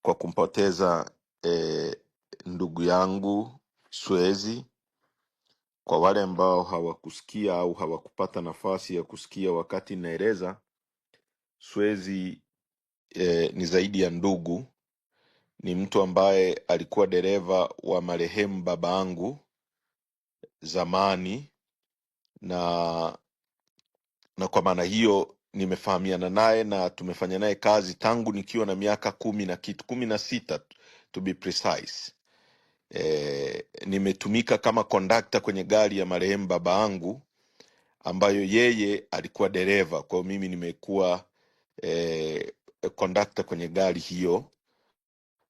kwa kumpoteza ndugu yangu Swezi. Kwa wale ambao hawakusikia au hawakupata nafasi ya kusikia wakati naeleza, Swezi ni zaidi ya ndugu. Ni mtu ambaye alikuwa dereva wa marehemu baba angu zamani, na kwa maana hiyo nimefahamiana naye na tumefanya naye kazi tangu nikiwa na miaka 16 to be precise. Nimetumika kama kondakta kwenye gari ya marehemu baba angu ambayo yeye alikuwa dereva. Kwa hiyo mimi nimekuwa kondakta kwenye gari hiyo.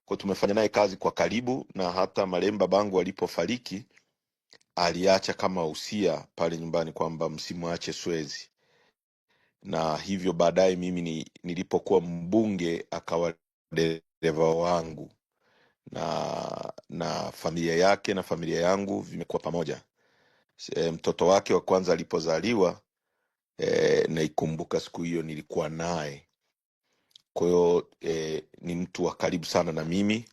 Kwa tumefanya naye kazi kwa karibu, na hata marehemu baba angu alipofariki aliacha kama usia pale nyumbani kwamba msimwache Swezi, na hivyo baadaye mimi nilipokuwa mbunge akawa dereva wangu, na familia yake na familia yangu vimekuwa pamoja. Mtoto wake wa kwanza alipozaliwa, naikumbuka siku hiyo nilikuwa naye. Kwa hiyo ni mtu wa karibu sana na mimi,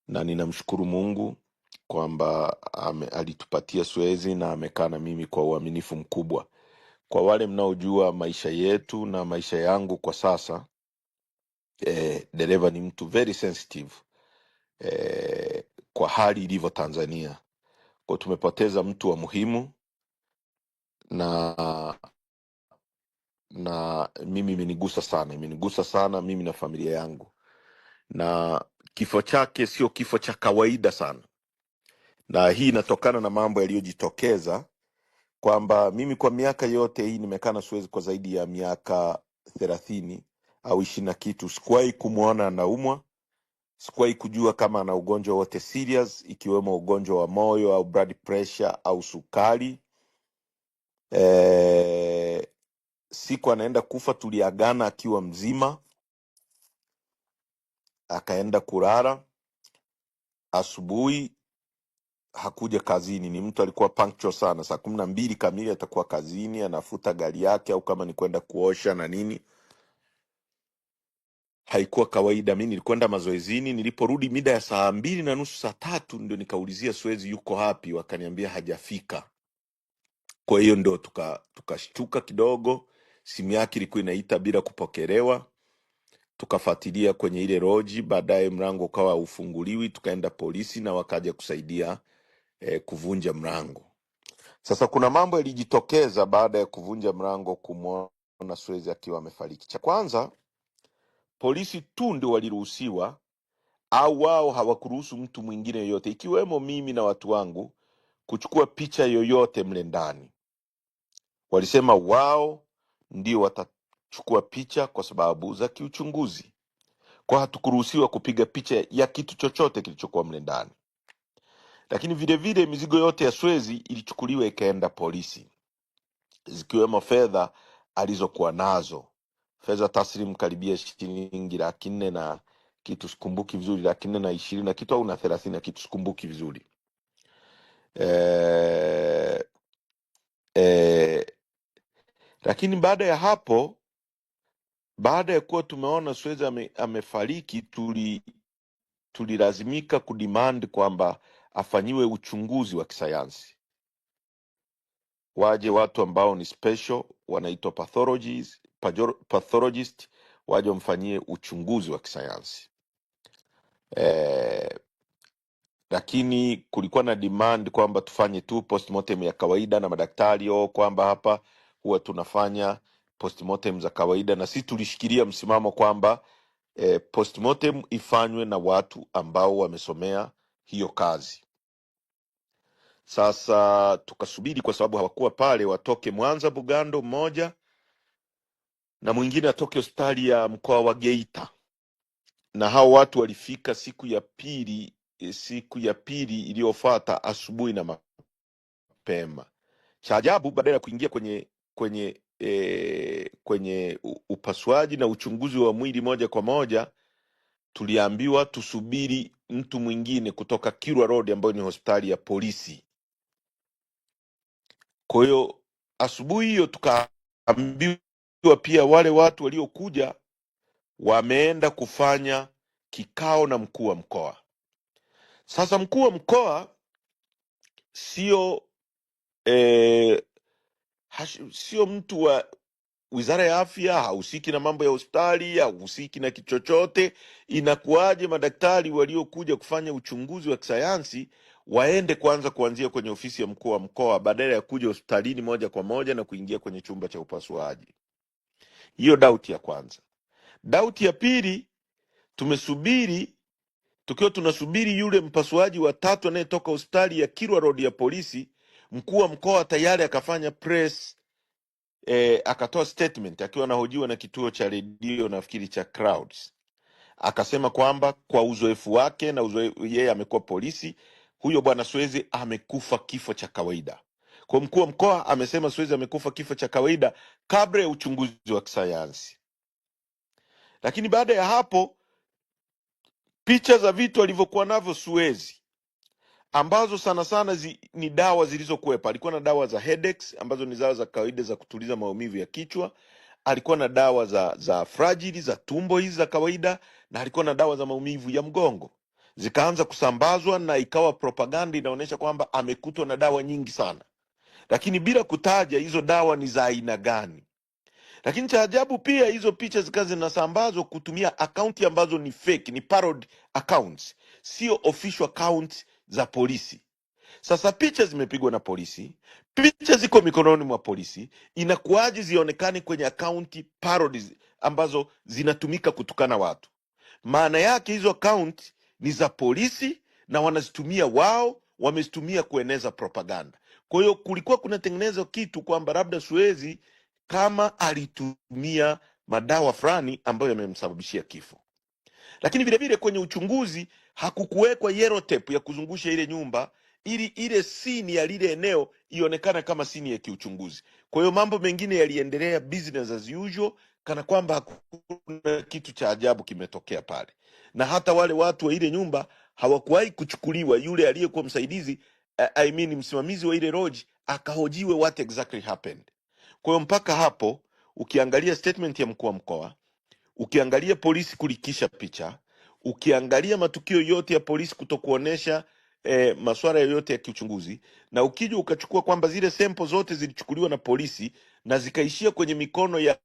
na ninamshukuru Mungu kwamba alitupatia Swezi na amekaa na mimi kwa uaminifu mkubwa. Kwa wale mnaojua maisha yetu na maisha yangu kwa sasa, dereva ni mtu very sensitive kwa hali ilivyo Tanzania. Kwa tumepoteza mtu wa muhimu, na mimi imenigusa sana mimi na familia yangu. Na kifo chake sio kifo cha kawaida sana, na hii inatokana na mambo yaliyojitokeza kwamba mimi kwa miaka yote hii nimekaa na Swezi kwa zaidi ya miaka 30 au 20 na kitu. Sikuwahi kumwona anaumwa, sikuwahi kujua kama ana ugonjwa wote serious, ikiwemo ugonjwa wa moyo au blood pressure au sukari. Siku anaenda kufa tuliagana akiwa mzima, akaenda kulala. Asubuhi hakuja kazini. Ni mtu alikuwa punctual sana, saa 12 kamili atakuwa kazini, anafuta gari yake, au kama ni kwenda kuosha na nini. Haikuwa kawaida. Mimi nilikwenda mazoezini, niliporudi mida ya saa 2:30 saa 3 ndio nikaulizia Swezi yuko hapi, wakaniambia hajafika. Kwa hiyo ndio tukashtuka kidogo, simu yake ilikuwa inaita bila kupokelewa. Tukafuatilia kwenye ile roji, baadaye mlango ukawa ufunguliwi, tukaenda polisi na wakaja kusaidia kuvunja mlango. Sasa kuna mambo yalijitokeza baada ya kuvunja mlango kumwona Swezi akiwa amefariki. Cha kwanza, polisi tu ndio waliruhusiwa, au wao hawakuruhusu mtu mwingine yoyote ikiwemo mimi na watu wangu kuchukua picha yoyote mle ndani. Walisema wao ndio watachukua picha kwa sababu za kiuchunguzi. Kwa hatukuruhusiwa kupiga picha ya kitu chochote kilichokuwa mle ndani. Lakini vile vile mizigo yote ya Swezi ilichukuliwa ikaenda polisi, zikiwemo fedha alizokuwa nazo, fedha taslimu karibia shilingi 400,000 na kitu, sikumbuki vizuri, 420,000 na kitu au na 30 na kitu, sikumbuki vizuri. Lakini baada ya hapo, baada ya kuwa tumeona Swezi amefariki, tulilazimika kudemand kwamba afanyiwe uchunguzi wa kisayansi. Waje watu ambao ni special, wanaitwa pathologist, waje wamfanyie uchunguzi wa kisayansi. Lakini kulikuwa na demand kwamba tufanye tu postmortem ya kawaida, na madaktari kwamba hapa huwa tunafanya postmortem za kawaida, na sisi tulishikilia msimamo kwamba postmortem ifanywe na watu ambao wamesomea hiyo kazi. Sasa tukasubiri, kwa sababu hawakuwa pale, watoke Mwanza Bugando mmoja na mwingine atoke hospitali ya mkoa wa Geita, na hao watu walifika siku ya pili iliyofuata asubuhi na mapema. Cha ajabu, badala ya kuingia kwenye upasuaji na uchunguzi wa mwili moja kwa moja, tuliambiwa tusubiri mtu mwingine kutoka Kilwa Road ambayo ni hospitali ya polisi. Kwa hiyo asubuhi hiyo tukaambiwa pia wale watu waliokuja wameenda kufanya kikao na mkuu wa mkoa. Sasa mkuu wa mkoa sio sio mtu wa Wizara ya Afya, hahusiki na mambo ya hospitali, hahusiki na kitu chochote. Inakuwaje madaktari waliokuja kufanya uchunguzi wa kisayansi waende kwanza kuanzia kwenye ofisi ya mkuu wa mkoa badala ya kuja hospitalini moja kwa moja na kuingia kwenye chumba cha upasuaji? Hiyo doubt ya kwanza. Doubt ya pili, tukiwa tunasubiri yule mpasuaji wa tatu anayetoka hospitali ya Kilwa Road ya polisi, mkuu wa mkoa tayari akafanya press akatoa statement akiwa anahojiwa na kituo cha redio nafikiri cha Clouds, akasema kwamba kwa uzoefu wake na yeye amekuwa polisi, huyo bwana Sweze amekufa kifo cha kawaida. Kwa mkuu wa mkoa amesema Sweze amekufa kifo cha kawaida kabla ya uchunguzi wa kisayansi. Lakini baada ya hapo, picha za vitu alivyokuwa navyo Sweze ambazo sana sana ni dawa zilizokuwepo. Alikuwa na dawa za headaches ambazo ni dawa za kawaida za kutuliza maumivu ya kichwa. Alikuwa na dawa za fragile za tumbo hizi za kawaida, na alikuwa na dawa za maumivu ya mgongo. Zikaanza kusambazwa na ikawa propaganda inaonyesha kwamba amekutwa na dawa nyingi sana, lakini bila kutaja hizo dawa ni za aina gani. Lakini cha ajabu pia, hizo picha zikawa zinasambazwa kutumia akaunti ambazo ni fake, ni parody accounts, sio official accounts za polisi. Sasa picha zimepigwa na polisi, picha ziko mikononi mwa polisi, inakuwaje zionekane kwenye akaunti parodies ambazo zinatumika kutukana watu? Maana yake hizo account ni za polisi na wanazitumia wao, wamezitumia kueneza propaganda. Kwa hiyo kulikuwa kunatengenezwa kitu kwamba labda Sweze kama alitumia madawa fulani ambayo yamemsababishia kifo. Lakini vile vile kwenye uchunguzi hakukuwekwa yellow tape ya kuzungusha ile nyumba ili ile sini ya lile eneo ionekana kama sini ya kiuchunguzi. Kwa hiyo mambo mengine yaliendelea business as usual, kana kwamba hakuna kitu cha ajabu kimetokea pale. Na hata wale watu wa ile nyumba hawakuwahi kuchukuliwa. Yule aliyekuwa msaidizi msimamizi wa ile lodge akahojiwe what exactly happened. Kwa hiyo mpaka hapo ukiangalia statement ya mkuu wa mkoa, ukiangalia polisi kulikisha picha, ukiangalia matukio yote ya polisi kutokuonesha masuala yoyote ya kiuchunguzi, na ukija ukachukua kwamba zile sample zote zilichukuliwa na polisi na zikaishia kwenye mikono ya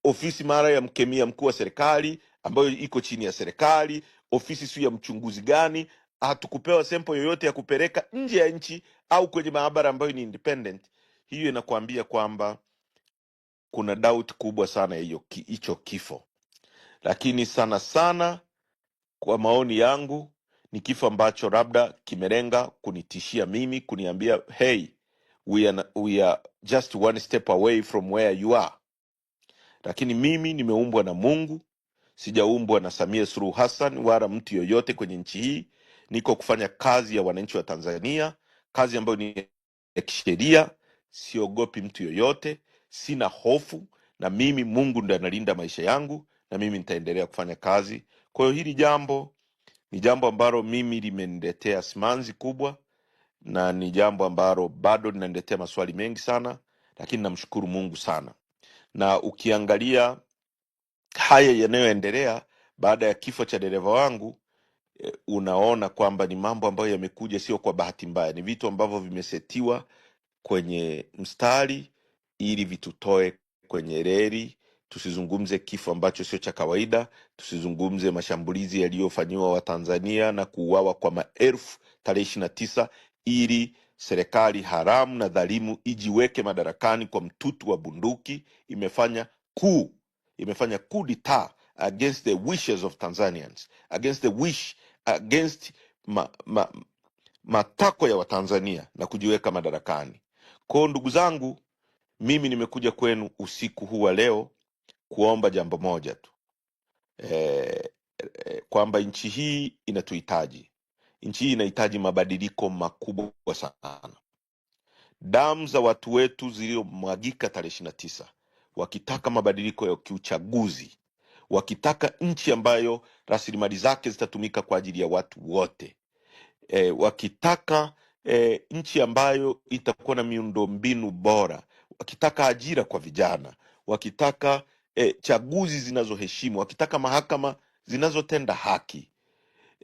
ofisi mara ya mkemia mkuu wa serikali ambayo iko chini ya serikali, ofisi sio ya mchunguzi gani, hatukupewa sample yoyote ya kupeleka nje ya nchi au kwenye maabara ambayo ni independent. Hiyo inakuambia kwamba kuna doubt kubwa sana ya hicho kifo. Lakini sana sana kwa maoni yangu ni kifo ambacho labda kimelenga kunitishia mimi, kuniambia hey, we are just one step away from where you are. Lakini mimi nimeumbwa na Mungu, sijaumbwa na Samia Suluhu Hassan wala mtu yoyote kwenye nchi hii. Niko kufanya kazi ya wananchi wa Tanzania, kazi ambayo ni ya kisheria. Siogopi mtu yoyote, sina hofu, na mimi Mungu ndiye analinda maisha yangu, na mimi nitaendelea kufanya kazi. Kwa hiyo hili jambo ni jambo ambalo mimi limeniletea simanzi kubwa, na ni jambo ambalo bado linaniletea maswali mengi sana, lakini namshukuru Mungu sana. Na ukiangalia haya yanayoendelea baada ya kifo cha dereva wangu, unaona kwamba ni mambo ambayo yamekuja sio kwa bahati mbaya, ni vitu ambavyo vimesetiwa kwenye mstari ili vitutoe kwenye reli. Tusizungumze kifo ambacho sio cha kawaida, tusizungumze mashambulizi yaliyofanyiwa Watanzania na kuuawa kwa maelfu tarehe 29 ili serikali haramu na dhalimu ijiweke madarakani kwa mtutu wa bunduki. Imefanya coup d'etat against the wishes of Tanzanians, against matakwa ya Watanzania na kujiweka madarakani. Kwa ndugu zangu, mimi nimekuja kwenu usiku huu wa leo kuomba jambo moja tu, kwamba nchi hii inatuhitaji. Nchi hii inahitaji mabadiliko makubwa sana. Damu za watu wetu zilizomwagika tarehe 29, wakitaka mabadiliko ya kiuchaguzi, wakitaka nchi ambayo rasilimali zake zitatumika kwa ajili ya watu wote, wakitaka nchi ambayo itakuwa na miundombinu bora, wakitaka ajira kwa vijana, wakitaka chaguzi zinazoheshimu, wakitaka mahakama zinazotenda haki.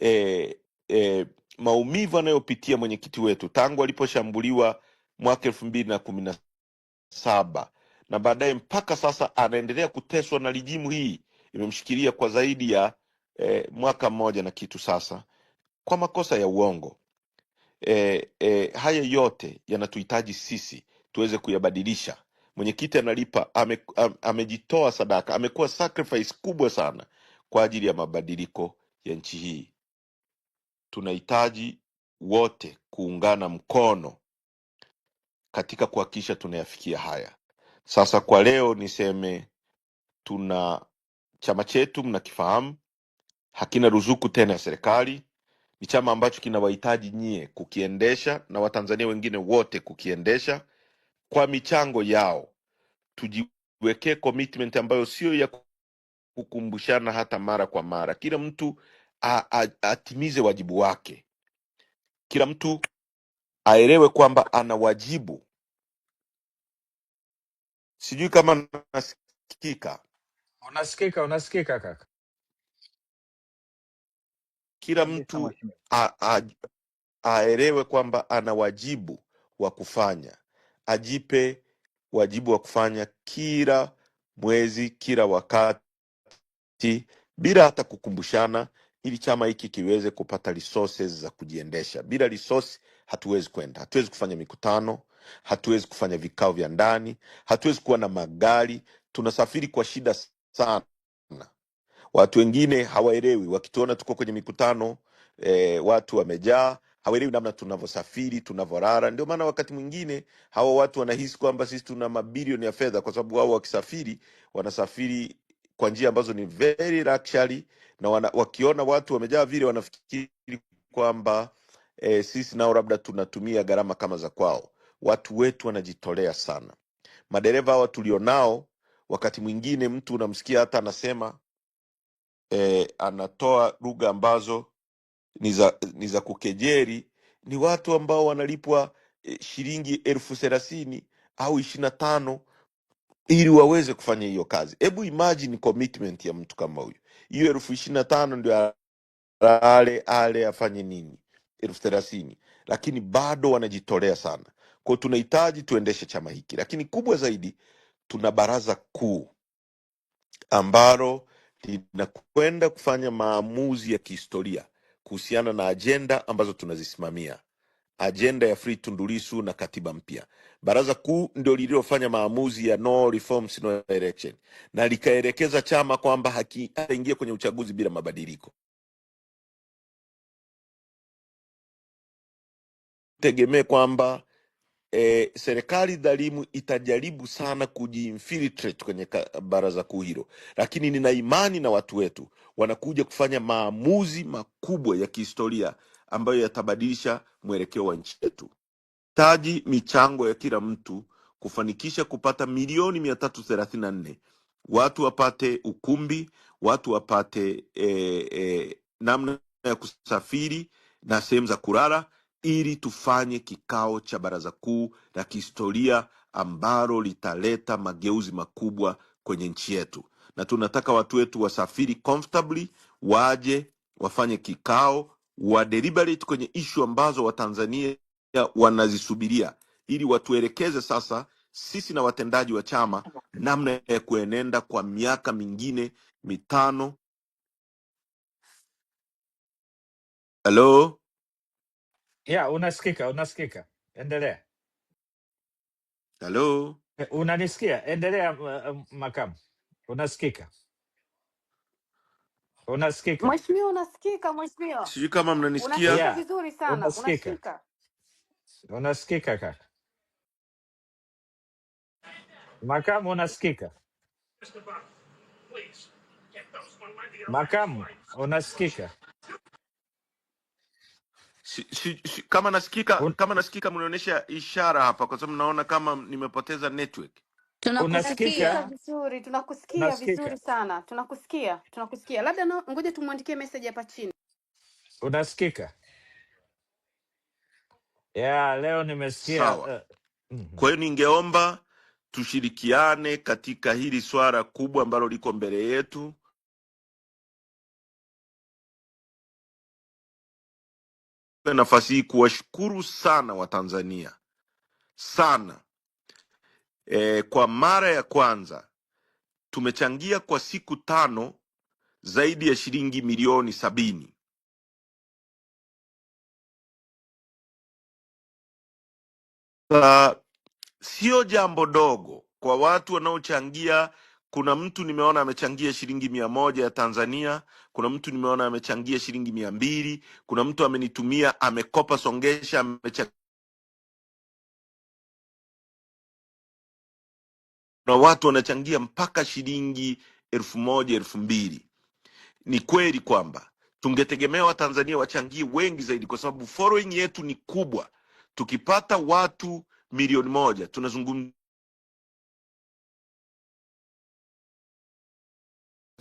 e, e, Maumivu anayopitia mwenyekiti wetu tangu aliposhambuliwa mwaka 2017 na baadaye mpaka sasa anaendelea kuteswa na rijimu hii, imemshikilia kwa zaidi ya mwaka mmoja na kitu sasa, kwa makosa ya uongo. Haya yote yanatuhitaji sisi tuweze kuyabadilisha. Mwenyekiti analipa, amejitoa sadaka, amekuwa sacrifice kubwa sana kwa ajili ya mabadiliko ya nchi hii. Tunahitaji wote kuungana mkono katika kuhakikisha tunayafikia haya. Sasa kwa leo niseme, tuna chama chetu, mnakifahamu, hakina ruzuku tena ya serikali. Ni chama ambacho kinawahitaji nyie kukiendesha na Watanzania wengine wote kukiendesha kwa michango yao. Tujiwekee commitment ambayo sio ya kukumbushana hata mara kwa mara. Kila mtu atimize wajibu wake, kila mtu aelewe kwamba ana wajibu. Sijui kama nasikika. Unasikika kaka. Kila mtu aelewe kwamba ana wajibu wa kufanya, ajipe wajibu wa kufanya kila mwezi, kila wakati, bila hata kukumbushana, ili chama hiki kiweze kupata resources za kujiendesha. Bila resource hatuwezi kwenda, hatuwezi kufanya mikutano, hatuwezi kufanya vikao vya ndani, hatuwezi kuwa na magari, tunasafiri kwa shida sana. Watu wengine hawaelewi, wakituona tuko kwenye mikutano watu wamejaa, hawaelewi namna tunavyosafiri, tunavyorara. Ndio maana wakati mwingine hawa watu wanahisi kwamba sisi tuna mabilioni ya fedha, kwa sababu wao wakisafiri wanasafiri kwa njia ambazo ni very luxury, na wakiona watu wamejaa vile wanafikiri kwamba sisi nao labda tunatumia gharama kama za kwao. Watu wetu wanajitolea sana. Madereva hawa tulionao, wakati mwingine mtu unamsikia hata anasema anatoa lugha ambazo ni za kukejeri. Ni watu ambao wanalipwa shilingi 30,000 au 25 ili waweze kufanya hiyo kazi. Hebu imagine commitment ya mtu kama huyu. Hiyo 25,000 ndio ale afanye nini? 30,000, lakini bado wanajitolea sana. Kwa hiyo tunahitaji tuendeshe chama hiki, lakini kubwa zaidi tuna baraza kuu ambalo linakwenda kufanya maamuzi ya kihistoria kuhusiana na ajenda ambazo tunazisimamia, ajenda ya Free Tundu Lissu na katiba mpya. Baraza kuu ndio lililofanya maamuzi ya no reforms no election, na likaelekeza chama kwamba hakitaingia kwenye uchaguzi bila mabadiliko. Tegemee kwamba serikali dhalimu itajaribu sana kujiinfiltrate kwenye baraza kuu hilo, lakini nina imani na watu wetu wanakuja kufanya maamuzi makubwa ya kihistoria ambayo yatabadilisha mwelekeo wa nchi yetu. Taji michango ya kila mtu kufanikisha kupata milioni 334, watu wapate ukumbi, watu wapate namna ya kusafiri na sehemu za kulala, ili tufanye kikao cha baraza kuu la kihistoria ambalo litaleta mageuzi makubwa kwenye nchi yetu. Na tunataka watu wetu wasafiri comfortably, waje wafanye kikao, wa deliberate kwenye issue ambazo Watanzania wanazisubiria, ili watuelekeze sasa sisi na watendaji wa chama namna ya kuenenda kwa miaka mingine mitano. Hello? Yeah, unasikika. Endelea. Hello? Unanisikia? Endelea makamu. Unasikika? Mheshimiwa, unasikika mheshimiwa? Sijui kama mnanisikia. Unasikika Yeah, vizuri sana, unasikika. unasikika kaka. Makamu, unasikika? Makamu, unasikika? Kama nasikika mnaonyesha ishara hapa, kwa sababu naona kama nimepoteza network. Unasikika Unasikika? vizuri, tunakusikia vizuri Unasikika? sana, tunakusikia. Labda ngoja tumwandikie message hapa chini. Unasikika? Yeah, leo nimesikia. Sawa. Kwa hiyo ningeomba tushirikiane katika hili swala kubwa ambalo liko mbele yetu. nafasi hii kuwashukuru sana Watanzania sana. Kwa mara ya kwanza tumechangia kwa siku 5 zaidi ya shilingi milioni 70. Sio jambo dogo kwa watu wanaochangia. Kuna mtu nimeona amechangia shilingi 100 ya Tanzania, kuna mtu nimeona amechangia shilingi 200, kuna mtu amenitumia amekopa songesha amechangia, na watu wanachangia mpaka shilingi 1000, 2000. Ni kweli kwamba tungetegemea Watanzania wachangie wengi zaidi, kwa sababu following yetu ni kubwa. Tukipata watu milioni 1 tunazungumza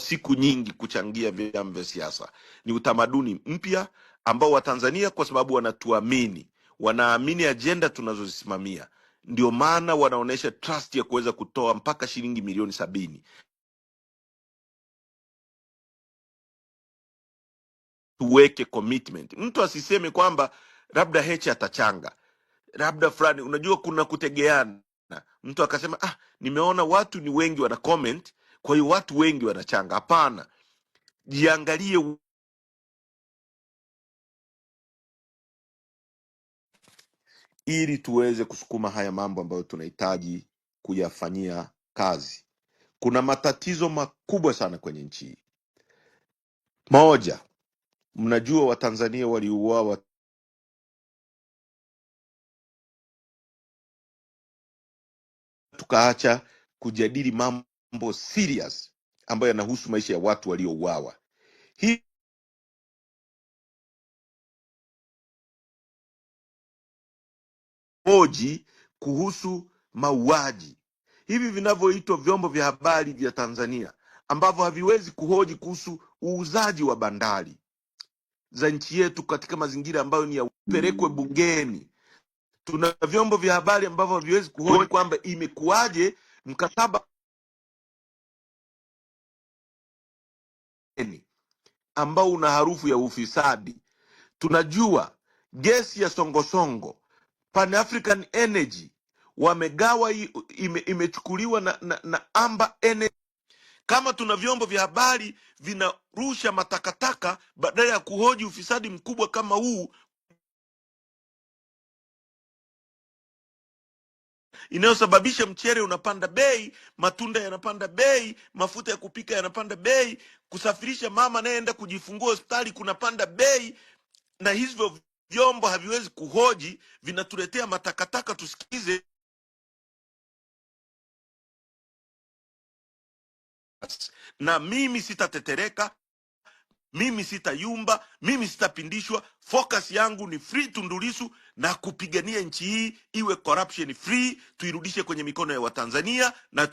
siku nyingi kuchangia vyama vya siasa. Ni utamaduni mpya ambao Watanzania, kwa sababu wanatuamini, wanaamini ajenda tunazozisimamia, ndio maana wanaonesha trust ya kuweza kutoa mpaka shilingi milioni 70. Tuweke commitment, mtu asiseme kwamba labda Heche atachanga, labda fulani. Unajua kuna kutegeana, mtu akasema nimeona watu ni wengi wana comment, kwa hiyo watu wengi wanachanga. Hapana, jiangalie ili tuweze kusukuma haya mambo ambayo tunahitaji kuyafanyia kazi. Kuna matatizo makubwa sana kwenye nchi hii. Moja, mnajua Watanzania waliuawa, tukaacha kujadili mambo serious ambayo yanahusu maisha ya watu waliouawa. Hii hoji kuhusu mauaji hivi vinavyoitwa vyombo vya habari vya Tanzania, ambavyo haviwezi kuhoji kuhusu uuzaji wa bandari za nchi yetu katika mazingira ambayo ni ya upelekwe bungeni. Tuna vyombo vya habari ambavyo haviwezi kuhoji kwamba imekuwaje mkataba ambao una harufu ya ufisadi. Tunajua gesi ya Songosongo, Pan African Energy wamegawa, imechukuliwa na Amba Energy. Kama tuna vyombo vya habari vinarusha matakataka badala ya kuhoji ufisadi mkubwa kama huu, inayosababisha mchere unapanda bei, matunda yanapanda bei, mafuta ya kupika yanapanda bei, kusafirisha mama anayeenda kujifungua hospitali kunapanda bei, na hivyo vyombo haviwezi kuhoji, vinatuletea matakataka tusikize. Na mimi sitatetereka, mimi sitayumba, mimi sitapindishwa. Focus yangu ni free Tundu Lissu na kupigania nchi hii iwe corruption free, tuirudishe kwenye mikono ya Watanzania na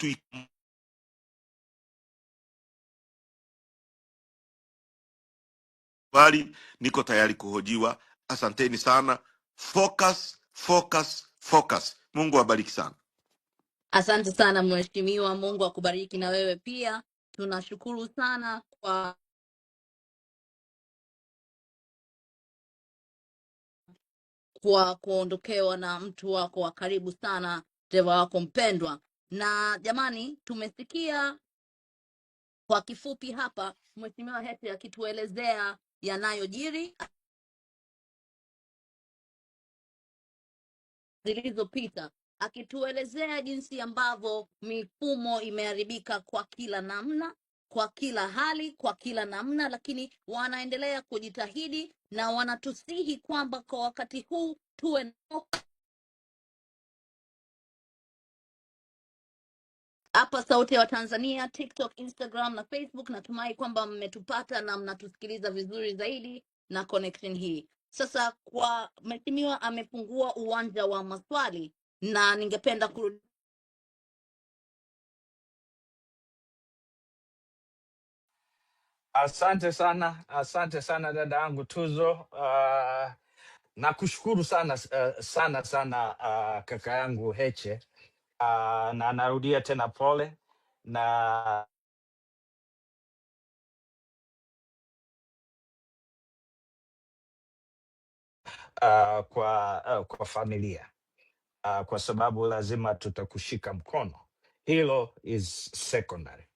bali niko tayari kuhojiwa. Asanteni sana. Focus, focus, focus. Mungu awabariki sana. Asante sana mheshimiwa, Mungu akubariki na wewe pia. Tunashukuru sana kwa kuondokewa na mtu wako wa karibu sana, dereva wako mpendwa. Na jamani, tumesikia kwa kifupi hapa mheshimiwa Heche akituelezea yanayojiri zilizopita, akituelezea jinsi ambavyo mifumo imeharibika kwa kila namna, kwa kila hali, kwa kila namna, lakini wanaendelea kujitahidi na wanatusihi kwamba kwa wakati huu tuwe hapa Sauti ya Tanzania, TikTok, Instagram na Facebook. Natumai kwamba mmetupata na mnatusikiliza vizuri zaidi na connection hii. Sasa kwa mheshimiwa amepungua uwanja wa maswali na ningependa kurudi. Asante sana dada yangu Tuzo. Nakushukuru sana sana kaka yangu Heche. Na narudia tena pole, na kwa familia kwa sababu lazima tutakushika mkono. Hilo is secondary.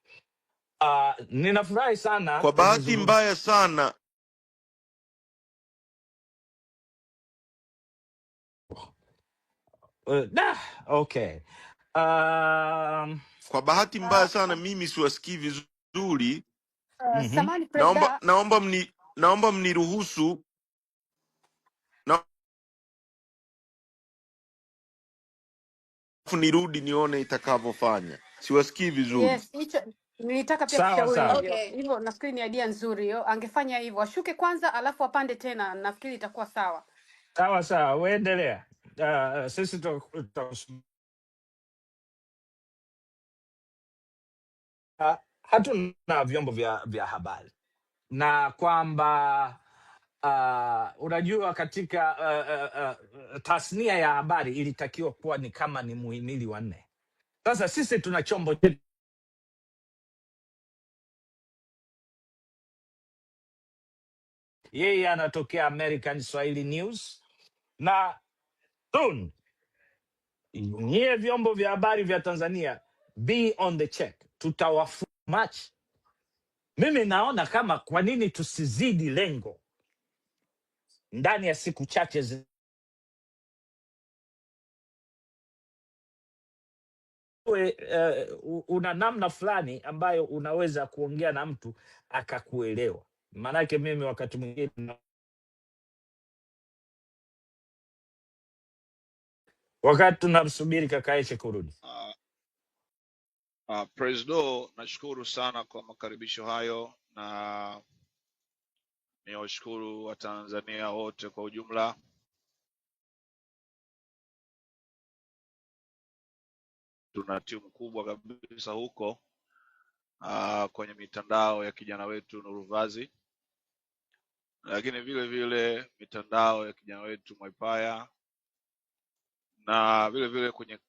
Ninafurahi sana Kwa bahati umezungumza. mbaya sana, Okay. Um, kwa bahati mbaya Uh, sana mimi siwasikii vizuri. mhm. Samani Presda, Naomba mniruhusu, naomba nirudi nione itakavyofanya. Siwasikii vizuri. yes, hicho nilitaka pia Sawa kushauri sawa. hivyo Okay. hivyo. Nafikiri ni idea nzuri hiyo, angefanya hivyo, ashuke kwanza alafu apande tena, nafikiri itakuwa sawa. Sawa sawa, uendelea. Sisi hatuna vyombo vya habari na kwamba unajua katika tasnia ya habari ilitakiwa kuwa ni kama ni muhimili wa nne. Sasa sisi tuna chombo chetu, yeye anatokea American Swahili News, na soon nyie vyombo vya habari vya Tanzania be on the check, tutawafu match. Mimi naona kama kwa nini tusizidi lengo ndani ya siku chache una namna fulani ambayo unaweza kuongea na mtu akakuelewa. Maanake mimi wakati mwingine, wakati tunamsubiri kaka Aisha kurudi. Presdo, nashukuru sana kwa makaribisho hayo na niwashukuru Watanzania wote kwa ujumla. Tuna timu kubwa kabisa huko kwenye mitandao ya kijana wetu Nuruvazi, lakini vile vile mitandao ya kijana wetu Mwaipaya, na vile vile kwenye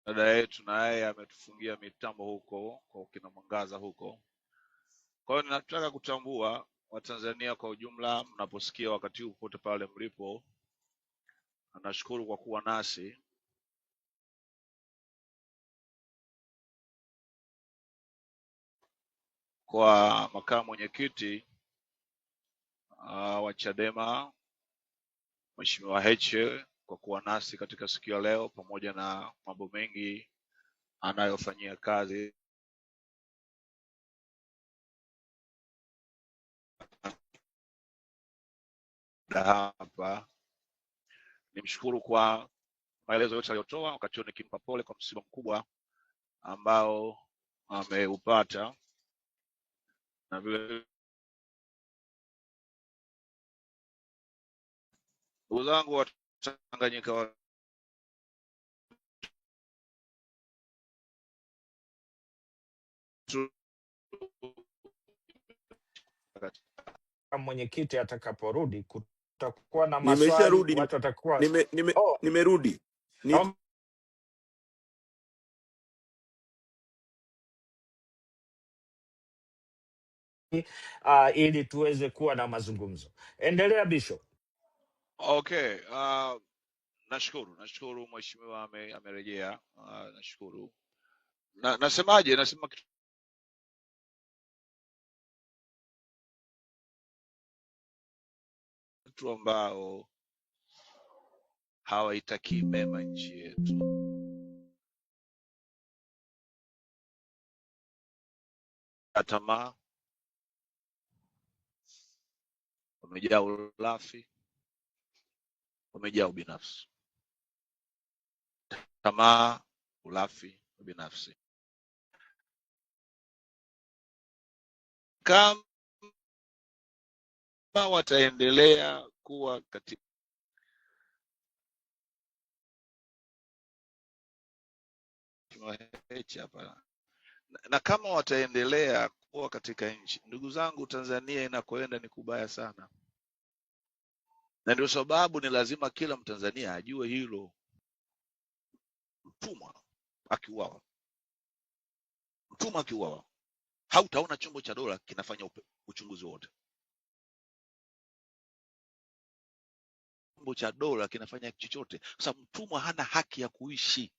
dada yetu naye ametufungia mitambo huko kwa kina Mwangaza huko. Kwa hiyo ninataka kutambua Watanzania kwa ujumla, mnaposikia wakati huu popote pale mlipo, nashukuru kwa kuwa nasi. Kwa makamu mwenyekiti wa Chadema Mheshimiwa Heche kwa kuwa nasi katika siku ya leo, pamoja na mambo mengi anayofanyia kazi hapa. Nimshukuru kwa maelezo yote aliyotoa, wakati huo nikimpa pole kwa msiba mkubwa ambao ameupata, na vile ndugu zangu wa Tanganyika Mwenyekiti atakaporudi kutakuwa na maswali, Nimesharudi, watu watakuwa nimerudi. ili tuweze kuwa na mazungumzo. Endelea Bishop. Okay, nashukuru mheshimiwa amerejea. Nashukuru. Nasema kitu ambao hawaitakii mema nchi yetu. Tamaa, wamejaa ulafi, wamejaa ubinafsi. Tamaa, ulafi, ubinafsi. Kama wataendelea kuwa katika hapa, na kama wataendelea kuwa katika nchi, ndugu zangu, Tanzania inakoenda ni kubaya sana, na ndio sababu ni lazima kila Mtanzania ajue hilo. Mtumwa akiuawa, hautaona chombo cha dola kinafanya uchunguzi wote. chombo cha dola kinafanya chochote, kwa sababu mtumwa hana haki ya kuishi,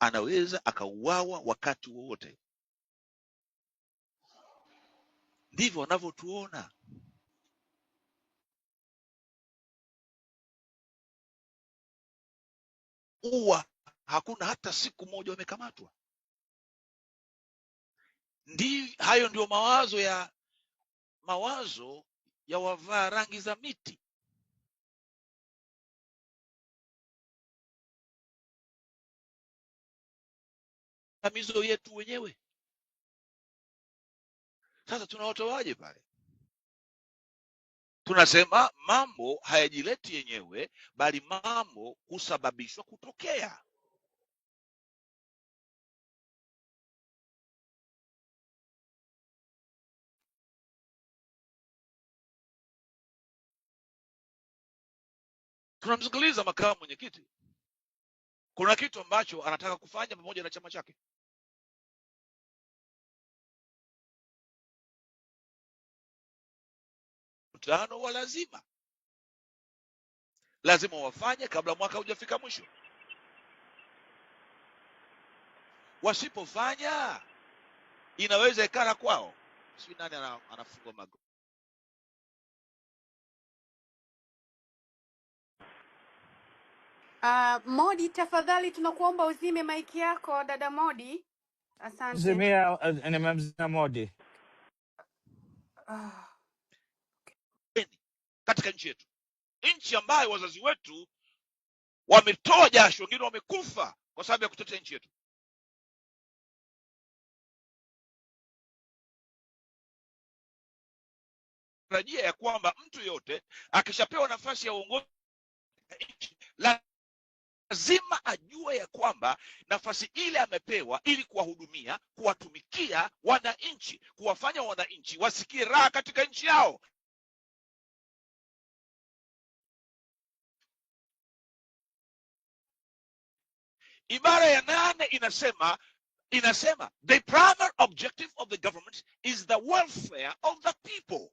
anaweza akauawa wakati wowote. Ndivyo wanavyotuona. Uwa hakuna hata siku moja wamekamatwa. Hayo ndio mawazo ya wavaa rangi za miti. Mizo yetu wenyewe. Sasa tunawatoaje pale? Tunasema mambo hayajileti yenyewe, bali mambo husababishwa kutokea. Tunamsikiliza makamu mwenyekiti, kuna kitu ambacho anataka kufanya pamoja na chama chake. Mkutano wa lazima wafanye kabla mwaka hujafika mwisho. Wasipofanya inaweza ikara kwao. Si nani anafungwa mago. Modi, tafadhali tunakuomba uzime maiki yako dada Modi. Asante. Nimemzimia Modi. Ah, Katika nchi yetu, nchi ambayo wazazi wetu wametoa jasho, wengine wamekufa kwa sababu ya kutetea nchi yetu. Tarajia ya kwamba mtu yote akishapewa nafasi ya uongozi nchi, lazima ajue ya kwamba nafasi ile amepewa ili kuwahudumia, kuwatumikia wananchi, kuwafanya wananchi wasikie raha katika nchi yao. Ibara ya 8 inasema the primary objective of the government is the welfare of the people.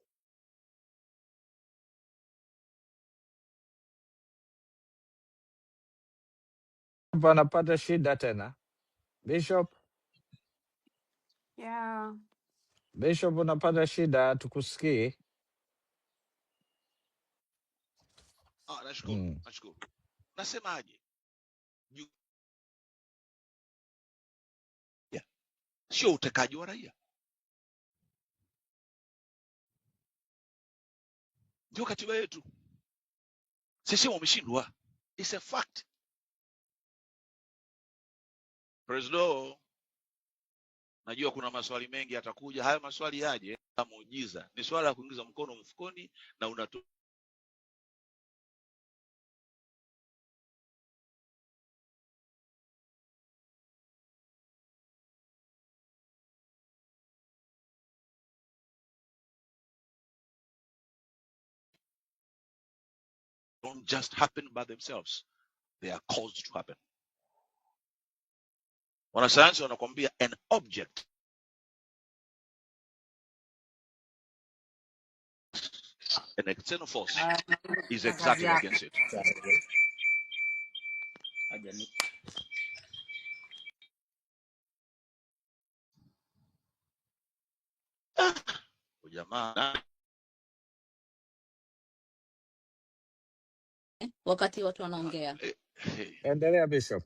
Anapata shida tena Bishop. yeah. Bishop, unapata shida, tukusikii. Nashukuru. Nasemaje? Sio utekaji wa raia. Ndio katiba yetu. Sisi wameshindwa. It's a fact. President, najua kuna maswali mengi yatakuja. Haya maswali yaje, muujiza. Ni swala la kuingiza mkono mfukoni na unatoa. Don't just happen by themselves. They are caused to happen. Wanasayansi wanakuambia an object an external force is exactly against it. Jamaa, wakati watu wanaongea. Endelea Bishop.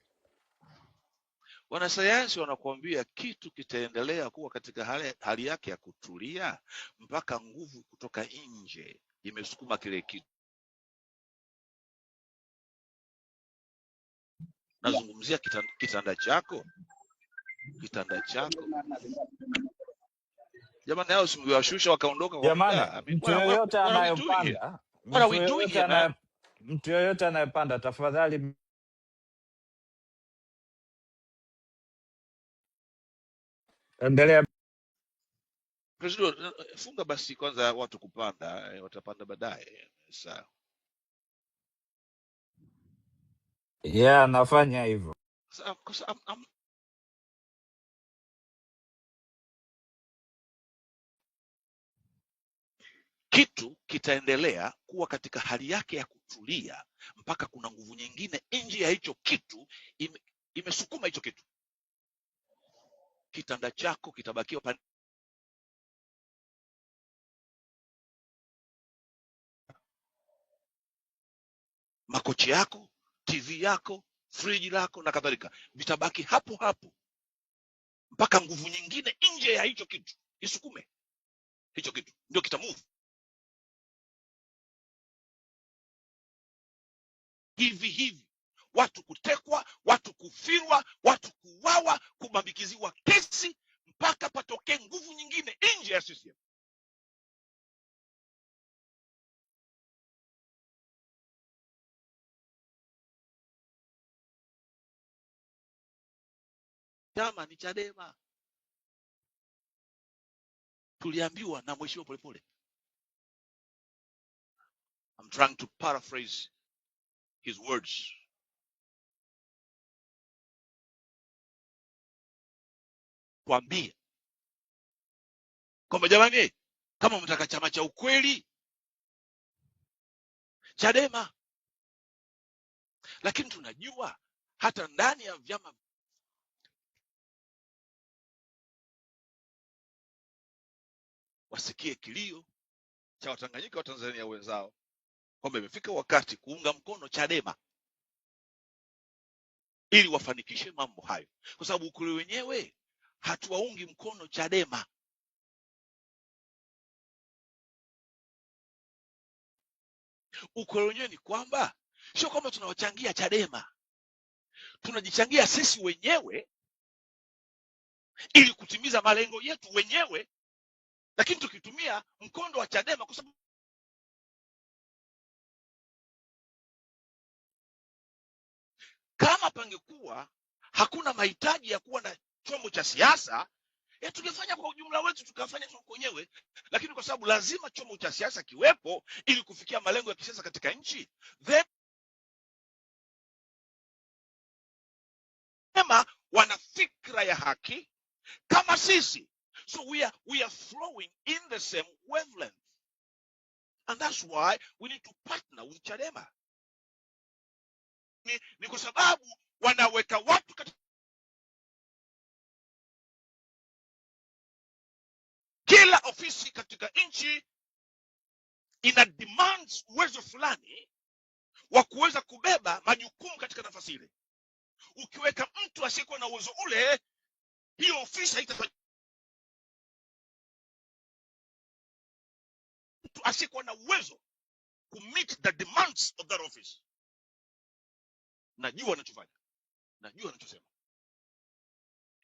Wanasayansi wanakuambia kitu kitaendelea kuwa katika hali yake ya kutulia mpaka nguvu kutoka nje imesukuma kile kitu. Nazungumzia kitanda chako. Jamani, hao simwashusha wakaondoka kwa muda. Mtu yoyote anayopanda, mtu yoyote anayepanda, tafadhali endelea. President, funga basi kwanza watu kupanda, watapanda baadaye. Sawa. Yeah, nafanya hivyo. kitu kitaendelea kuwa katika hali yake ya kutulia mpaka kuna nguvu nyingine nje ya hicho kitu imesukuma hicho kitu. Kitanda chako kitabakia upande, makochi yako, TV yako, friji lako na kadhalika vitabaki hapo hapo mpaka nguvu nyingine nje ya hicho kitu isukume hicho kitu, ndio kitamove. Hivi watu kutekwa, watu kufirwa, watu kuwawa, kubambikiziwa kesi mpaka patokee nguvu nyingine nje ya CCM. Chama ni Chadema, tuliambiwa na Mheshimiwa Polepole. I'm trying to paraphrase his words. Kuambia kwamba jamani, kama mtaka chama cha ukweli Chadema. Lakini tunajua hata ndani ya vyama wasikie kilio cha Watanganyika wa Tanzania wenzao kwamba imefika wakati kuunga mkono Chadema ili wafanikishe mambo hayo, kwa sababu ukweli wenyewe hatuwaungi mkono Chadema. Ukweli wenyewe ni kwamba sio kwamba tunawachangia Chadema, tunajichangia sisi wenyewe ili kutimiza malengo yetu wenyewe, lakini tukitumia mkondo wa Chadema kwa sababu kama pangekuwa hakuna mahitaji ya kuwa na chombo cha siasa, tungefanya kwa ujumla wetu, tukafanya kwa wenyewe, lakini kwa sababu lazima chombo cha siasa kiwepo ili kufikia malengo ya kisiasa katika nchi, Chadema wana fikra ya haki kama sisi, so we are flowing in the same wavelength, and that's why we need to partner with Chadema. Ni kwa sababu wanaweka watu katika kila ofisi katika nchi ina demands uwezo fulani wa kuweza kubeba majukumu katika nafasi ile. Ukiweka mtu asiyekuwa na uwezo ule, hiyo ofisi haitafanya. Mtu asiyekuwa na uwezo ku meet the demands of that office. Najua anachofanya, najua anachosema.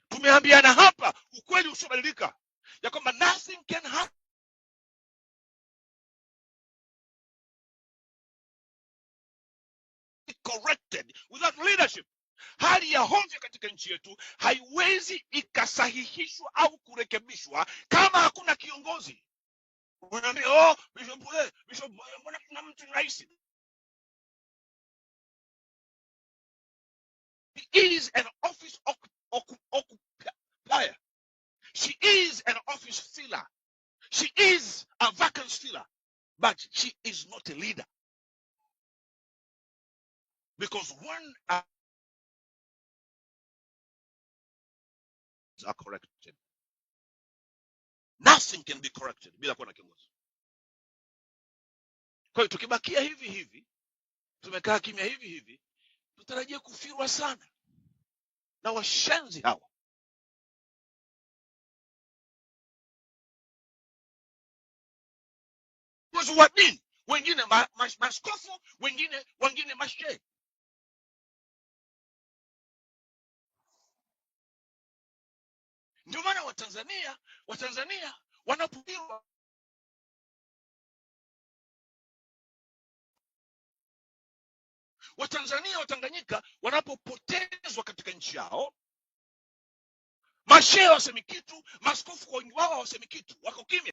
Tumeambiana hapa ukweli usiobadilika ya kwamba nothing can happen corrected without leadership. Hali ya hovyo katika nchi yetu haiwezi ikasahihishwa au kurekebishwa kama hakuna kiongozi. Unaambia Bishop mbona kuna mtu rais? He is an office occupier. She is an office filler. She is a vacancy filler, but she is not a leader. Because when are corrected, nothing can be corrected bila kuwa na kiongozi. Kwa hiyo tukibakia hivi, tumekaa kimya hivi, tutarajia kufirwa sana na washenzi hawa. Watu wa dini, wengine maskofu, wengine mashehe. Ndio maana Watanzania wanapigwa, Watanzania Watanganyika wanapopotezwa katika nchi yao, mashehe wasemi kitu, maskofu kwa wengi wao wasemi kitu, wako kimya.